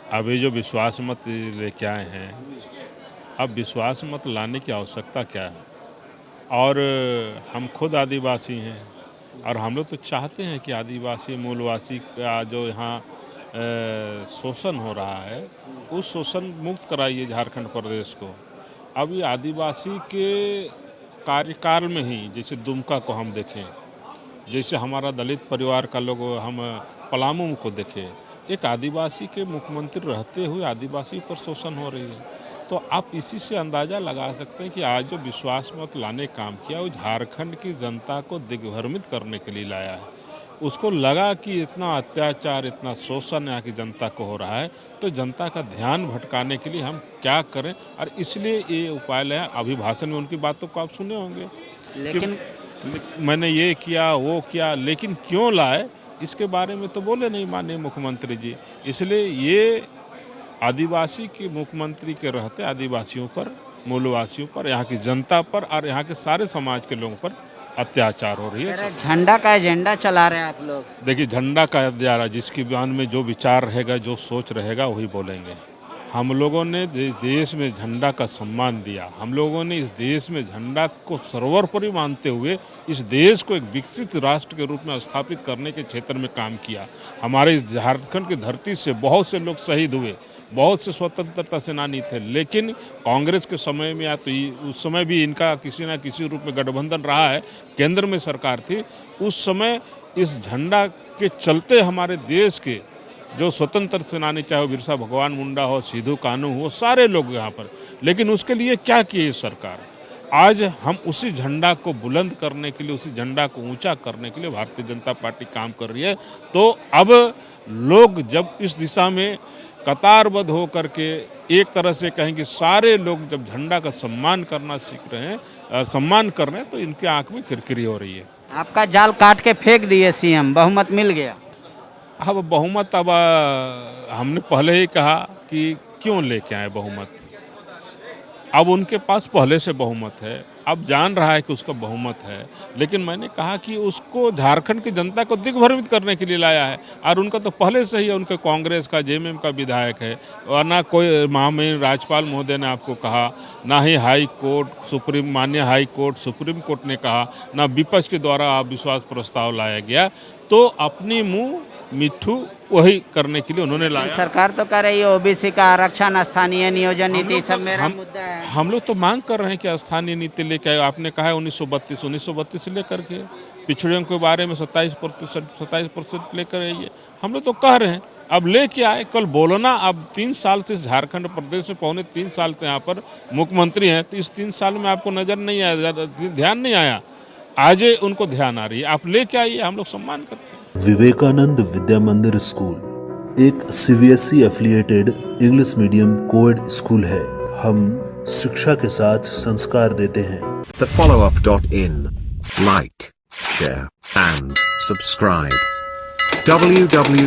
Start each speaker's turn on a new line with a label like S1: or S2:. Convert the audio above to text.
S1: अभी जो विश्वास मत लेके आए हैं, अब विश्वास मत लाने की आवश्यकता क्या है? और हम खुद आदिवासी हैं और हम लोग तो चाहते हैं कि आदिवासी मूलवासी का जो यहाँ शोषण हो रहा है, उस शोषण मुक्त कराइए झारखंड प्रदेश को। अब ये आदिवासी के कार्यकाल में ही जैसे दुमका को हम देखें, जैसे हमारा दलित परिवार का लोग हम पलामू को देखें, एक आदिवासी के मुख्यमंत्री रहते हुए आदिवासी पर शोषण हो रही है। तो आप इसी से अंदाज़ा लगा सकते हैं कि आज जो विश्वास मत लाने काम किया वो झारखंड की जनता को दिग्भ्रमित करने के लिए लाया है। उसको लगा कि इतना अत्याचार, इतना शोषण यहाँ की जनता को हो रहा है, तो जनता का ध्यान भटकाने के लिए हम क्या करें, और इसलिए ये उपाय लाया। अभिभाषण में उनकी बातों को आप सुने होंगे,
S2: लेकिन
S1: मैंने ये किया वो किया, लेकिन क्यों लाए इसके बारे में तो बोले नहीं माननीय मुख्यमंत्री जी। इसलिए ये आदिवासी के मुख्यमंत्री के रहते आदिवासियों पर, मूलवासियों पर, यहाँ की जनता पर और यहाँ के सारे समाज के लोगों पर अत्याचार हो रही है।
S2: झंडा का एजेंडा चला रहे हैं आप लोग।
S1: देखिए, झंडा का अध्यारा, जिसकी बयान में जो विचार रहेगा, जो सोच रहेगा, वही बोलेंगे। हम लोगों ने देश में झंडा का सम्मान दिया, हम लोगों ने इस देश में झंडा को सर्वोपरि मानते हुए इस देश को एक विकसित राष्ट्र के रूप में स्थापित करने के क्षेत्र में काम किया। हमारे इस झारखंड की धरती से बहुत से लोग शहीद हुए, बहुत से स्वतंत्रता सेनानी थे, लेकिन कांग्रेस के समय में या तो उस समय भी इनका किसी न किसी रूप में गठबंधन रहा है, केंद्र में सरकार थी, उस समय इस झंडा के चलते हमारे देश के जो स्वतंत्र सेनानी, चाहे वो बिरसा भगवान मुंडा हो, सिद्धू कान्हू हो, सारे लोग यहाँ पर, लेकिन उसके लिए क्या किए सरकार? आज हम उसी झंडा को बुलंद करने के लिए, उसी झंडा को ऊंचा करने के लिए भारतीय जनता पार्टी काम कर रही है। तो अब लोग जब इस दिशा में कतारबद्ध होकर के एक तरह से कहेंगे, सारे लोग जब झंडा का सम्मान करना सीख रहे हैं, सम्मान कर रहे हैं, तो इनके आंख में किरकिरी हो रही है।
S2: आपका जाल काट के फेंक दिए सीएम, बहुमत मिल गया।
S1: अब बहुमत, अब हमने पहले ही कहा कि क्यों लेके आए बहुमत। अब उनके पास पहले से बहुमत है, अब जान रहा है कि उसका बहुमत है, लेकिन मैंने कहा कि उसको झारखंड की जनता को दिग्भ्रमित करने के लिए लाया है। और उनका तो पहले से ही उनके कांग्रेस का, जेएमएम का विधायक है, और ना कोई महामहिम राज्यपाल महोदय ने आपको कहा, ना ही हाई कोर्ट, माननीय हाई कोर्ट, सुप्रीम कोर्ट ने कहा, ना विपक्ष के द्वारा अविश्वास प्रस्ताव लाया गया। तो अपनी मुंह मिट्ठू वही करने के लिए उन्होंने लाया।
S2: सरकार तो कह रही है ओबीसी का आरक्षण, स्थानीय नियोजन नीति, सब मेरा मुद्दा है।
S1: हम लोग तो मांग कर रहे हैं कि स्थानीय नीति लेके आए। आपने कहा है 1932 से लेकर के पिछड़ियों के बारे में 27% लेकर आइए, हम लोग तो कह रहे हैं, अब लेके आए। कल बोलना, अब 3 साल से झारखंड प्रदेश में, पौने 3 साल से यहाँ पर मुख्यमंत्री हैं, तो इस 3 साल में आपको नजर नहीं आया, ध्यान नहीं आया, आज उनको ध्यान आ रही है, आप लेके आइए, हम लोग सम्मान करते हैं।
S3: विवेकानंद विद्या मंदिर स्कूल एक CBSE affiliated English medium coed school है। हम शिक्षा के साथ संस्कार देते हैं।
S4: thefollowup.in Like, share and subscribe. www